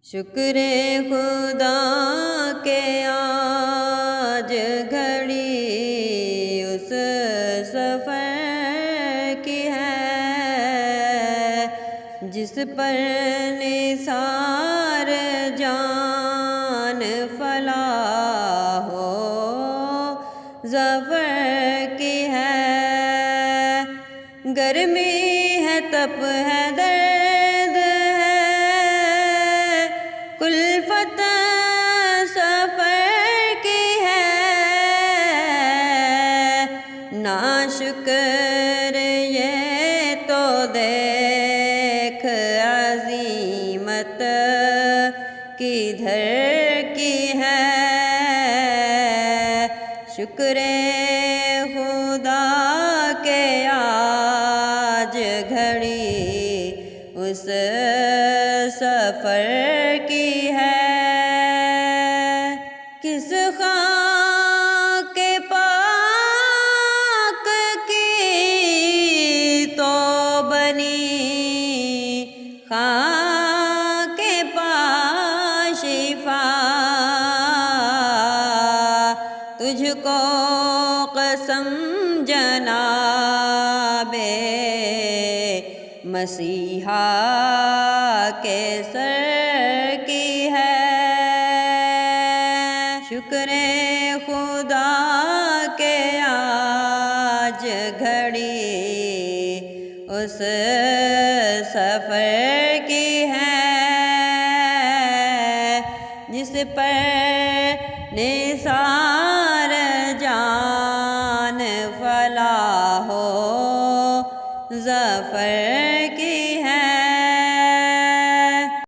شکر خدا کہ آج گھڑی اس سفر کی ہے جس پر نثار جان فلاح و ظفر کی ہے۔ گرمی ہے تپ ہے درد ہے کلفت سفر کی ہے، ناشکر یہ تو دیکھ عزیمت کدھر کی ہے۔ شکر خدا کہ آج گھڑی اس سفر کی ہے۔ کس خاک پاک کی تو بنی خاک پاشفا، تجھ کو قسم جناب مسیحا کے سر کی ہے۔ شکر خدا کہ آج گھڑی اس سفر کی ہے جس پر نثار